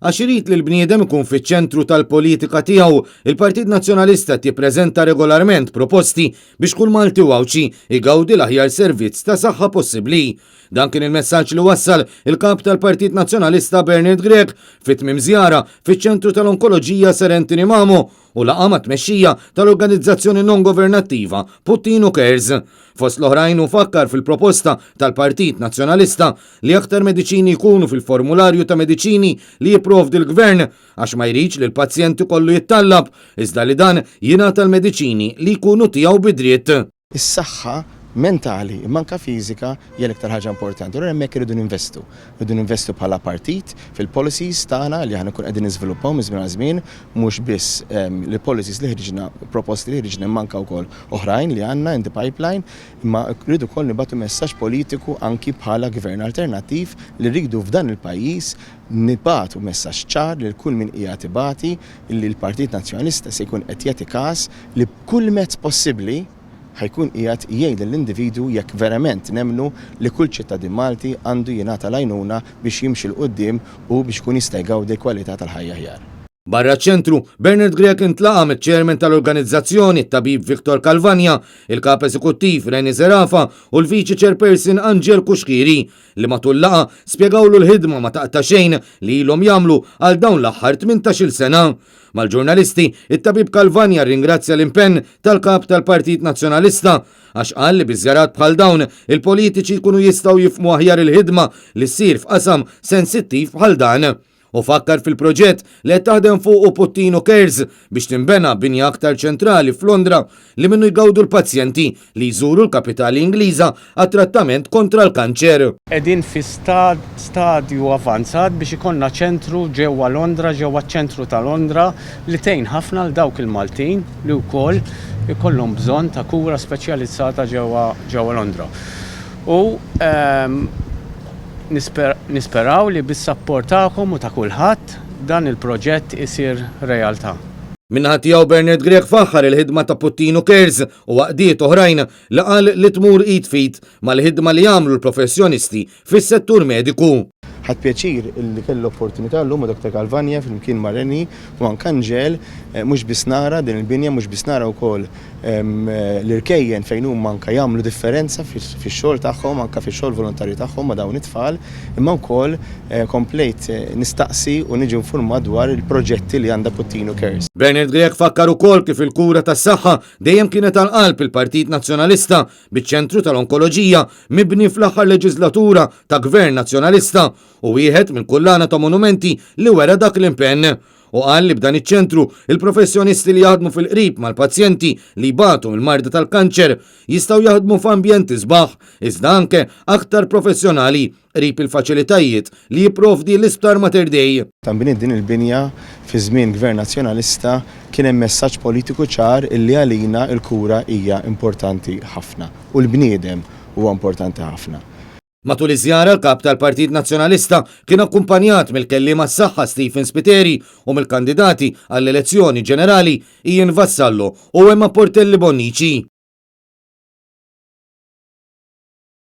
Għax irid li l-bniedem ikun fiċ-ċentru tal-politika tiegħu, il-Partit Nazzjonalista tippreżenta regolarment proposti biex kull Malti u Awċi igawdi l-aħjar servizz ta' saħħa possibbli. Dan kien il-messaġġ li wassal il-kap tal-Partit Nazzjonalista Bernard Grech fit-tmiem żjara fiċ-ċentru tal-Onkoloġija Serentini Mamo u laqgħa ma' tmexxija tal-organizzazzjoni non-governattiva Puttino Cares. Fost l-oħrajn fakkar fil-proposta tal-Partit Nazzjonalista li aktar mediċini jkunu fil-formularju ta' mediċini li jipprovdi l-Gvern għax ma jridx li l-pazjenti kollu jittallab iżda li dan jingħata l-mediċini li jkunu tiegħu bidritt. Is-saħħa mentali, manka fizika, hija l-iktar ħaġa importanti. Allura hemmhekk irridu ninvestu. Irridu ninvestu bħala partit fil-policies tagħna li aħna nkun qegħdin niżviluppaw minn żmien għal żmien, mhux biss li-policies li ħriġna, proposti li ħriġna manka wkoll oħrajn li għandna in the pipeline, imma rridu wkoll nibagħtu messaġġ politiku anki bħala gvern alternattiv li rridu f'dan il-pajjiż nibagħtu messaġġ ċar lil kull min qiegħed ibati li l-Partit Nazzjonalista se jkun qed jagħti każ li b'kull mezz possibbli ħajkun qiegħed jgħid lill-individwu jekk verament nemnu li kull ċittadin Malti għandu jingħata l-għajnuna biex jimxi l qudiem u biex kun jista' jgawdi kwalità tal-ħajja aħjar. Barra ċentru, Bernard Grech intlaqa miċ-ċermen tal-organizzazzjoni tabib Viktor Kalvanja, il-kap eżekuttiv Reni Zerafa u l-viċi chairperson Angel Kuxkiri li matul laqa spjegawlu l-ħidma ma taqta' xejn li ilhom jagħmlu għal dawn l-aħħar 18-il sena. Mal-ġurnalisti, it-tabib Kalvanja ringrazzja l-impenn tal-kap tal-Partit Nazzjonalista għax qal li biżjarat bħal dawn il-politiċi jkunu jistgħu jifhmu aħjar il-ħidma li ssir f'qasam sensittiv bħal dan. U fakkar fil-proġett li qed taħdem fuq Puttino Cares biex tinbena binja aktar ċentrali f'Londra li minnu jgawdu l-pazjenti li jżuru l-kapitali Ingliża għat-trattament kontra l-kanċer. Qegħdin fi stadju avanzat biex ikonna ċentru ġewwa Londra, ġewwa ċ-ċentru ta' Londra li tgħin ħafna l dawk il-Maltin li wkoll ikollhom bżonn ta' kura speċjalizzata ġewwa Londra. U nisperaw li bis-sapport tagħkom u ta' kulħadd dan il-proġett isir realtà. Minnaħa tiegħu Bernard Grech faħħar il-ħidma ta' Puttino Cares u għaqdiet oħrajn li qal li tmur id fit mal-ħidma li jagħmlu l-professjonisti fis-settur mediku. Ħadd pjaċir illi kellu opportunità llum Dr. Kalvanja fil-mkien Marreni u anke Angel mhux biss nara din il-binja mhux biss nara wkoll l-irkejjen fejn huma anke jagħmlu differenza fix-xogħol tagħhom anke fix-xogħol volontarju tagħhom ma' dawn it-tfal, imma wkoll komplejt nistaqsi u niġi infurmat dwar il-proġetti li għandha Puttino Cares. Bernard Grech fakkar ukoll kif il-kura tas-saħħa dejjem kienet tal-qalb il-Partit Nazzjonalista biċ-ċentru tal-Onkoloġija mibni fl-aħħar leġislatura ta' Gvern Nazzjonalista u wieħed minn kullana ta' monumenti li wera dak l-impenn. U qal li b'dan iċ-ċentru il-professjonisti li jaħdmu fil-qrib mal-pazjenti li jbatu mill-marda tal-kanċer jistgħu jaħdmu f'ambjenti sbaħ iżda anke aktar professjonali qrib il-faċilitajiet li jipprovdi l-Isptar Mater Dei. Tambien din il-binja fi żmien Gvern Nazzjonalista kien hemm messaġġ politiku ċar illi għalina l-kura hija importanti ħafna u l-bniedem huwa importanti ħafna. Matul iż-żjara l-kap tal-Partit Nazzjonalista kien akkumpanjat mill-kelliema s-saħħa Stephen Spiteri u mill-kandidati għall-elezzjoni ġenerali Ian Vassallo u Emma Portelli Bonnici.